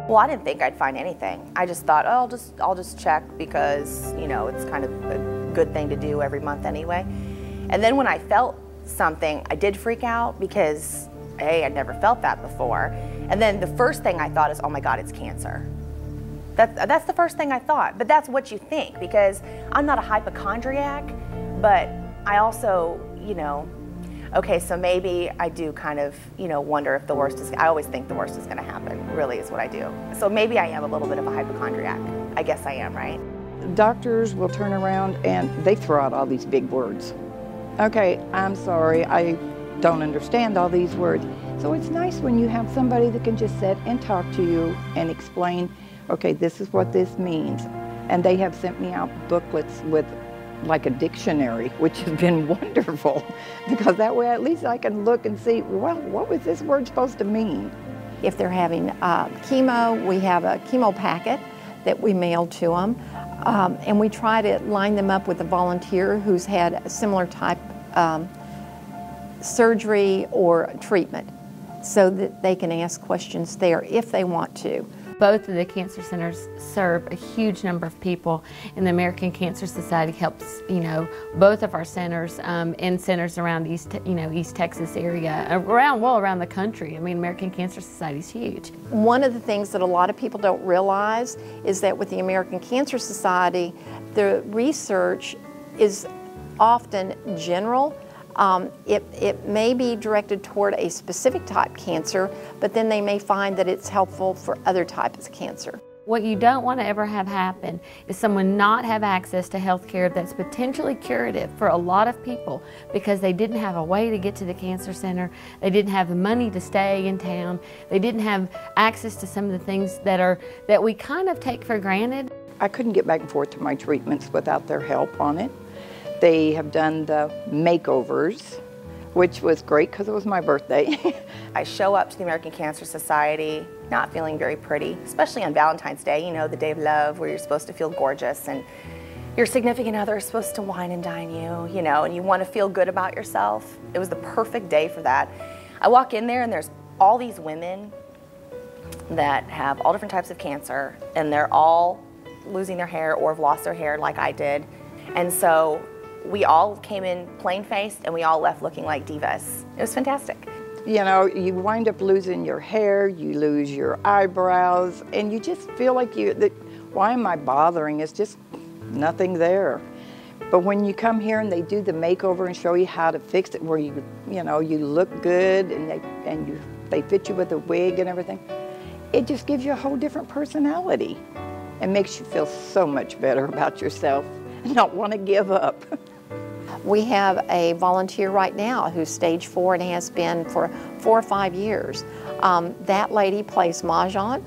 Well, I didn't think I'd find anything. I just thought, oh, I'll just check because, you know, it's kind of a good thing to do every month anyway. And then when I felt something, I did freak out because, A, I'd never felt that before. And then the first thing I thought is, oh my God, it's cancer. That's the first thing I thought, but that's what you think because I'm not a hypochondriac, but I also, you know, okay, so maybe I do kind of, you know, wonder if the worst is, I always think the worst is going to happen, really is what I do. So maybe I am a little bit of a hypochondriac. I guess I am, right? Doctors will turn around and they throw out all these big words. Okay, I'm sorry, I don't understand all these words. So it's nice when you have somebody that can just sit and talk to you and explain, okay, this is what this means. And they have sent me out booklets with like a dictionary, which has been wonderful because that way at least I can look and see, well, what was this word supposed to mean? If they're having chemo, we have a chemo packet that we mail to them, and we try to line them up with a volunteer who's had a similar type surgery or treatment so that they can ask questions there if they want to. Both of the cancer centers serve a huge number of people, and the American Cancer Society helps, you know, both of our centers and centers around East Texas area, around the country. I mean, American Cancer Society is huge. One of the things that a lot of people don't realize is that with the American Cancer Society, the research is often general. It may be directed toward a specific type cancer, but then they may find that it's helpful for other types of cancer. What you don't want to ever have happen is someone not have access to health care that's potentially curative for a lot of people because they didn't have a way to get to the cancer center, they didn't have the money to stay in town, they didn't have access to some of the things that we kind of take for granted. I couldn't get back and forth to my treatments without their help on it. They have done the makeovers, which was great because it was my birthday. I show up to the American Cancer Society not feeling very pretty, especially on Valentine's Day, you know, the day of love where you're supposed to feel gorgeous and your significant other is supposed to wine and dine you, you know, and you want to feel good about yourself. It was the perfect day for that. I walk in there and there's all these women that have all different types of cancer and they're all losing their hair or have lost their hair like I did. And so we all came in plain-faced and we all left looking like divas. It was fantastic. You know, you wind up losing your hair, you lose your eyebrows, and you just feel like why am I bothering? It's just nothing there. But when you come here and they do the makeover and show you how to fix it where you look good and they fit you with a wig and everything, it just gives you a whole different personality and makes you feel so much better about yourself and not want to give up. We have a volunteer right now who's stage 4 and has been for 4 or 5 years. That lady plays mahjong.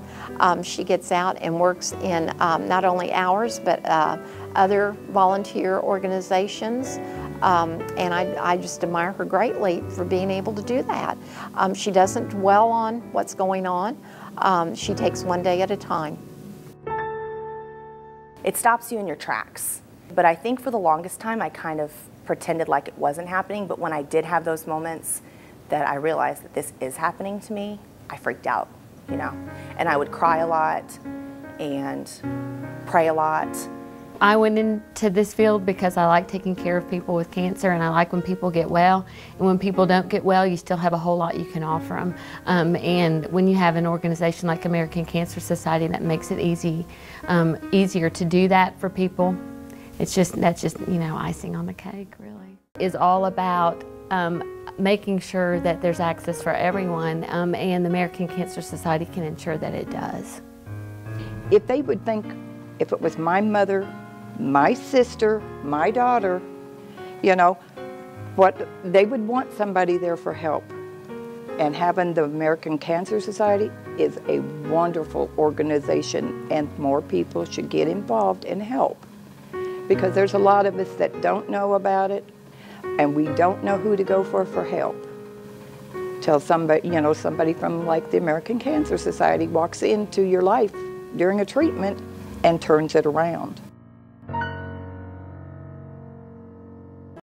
She gets out and works in not only ours, but other volunteer organizations. And I just admire her greatly for being able to do that. She doesn't dwell on what's going on. She takes one day at a time. It stops you in your tracks. But I think for the longest time I kind of pretended like it wasn't happening, but when I did have those moments that I realized that this is happening to me, I freaked out, you know. And I would cry a lot and pray a lot. I went into this field because I like taking care of people with cancer and I like when people get well. And when people don't get well, you still have a whole lot you can offer them. And when you have an organization like American Cancer Society that makes it easier to do that for people, that's just, you know, icing on the cake, really. It's all about making sure that there's access for everyone, and the American Cancer Society can ensure that it does. If they would think, if it was my mother, my sister, my daughter, you know, they would want somebody there for help. And having the American Cancer Society is a wonderful organization, and more people should get involved and help. Because there's a lot of us that don't know about it, and we don't know who to go for help. Till somebody, you know, somebody from like the American Cancer Society walks into your life during a treatment and turns it around.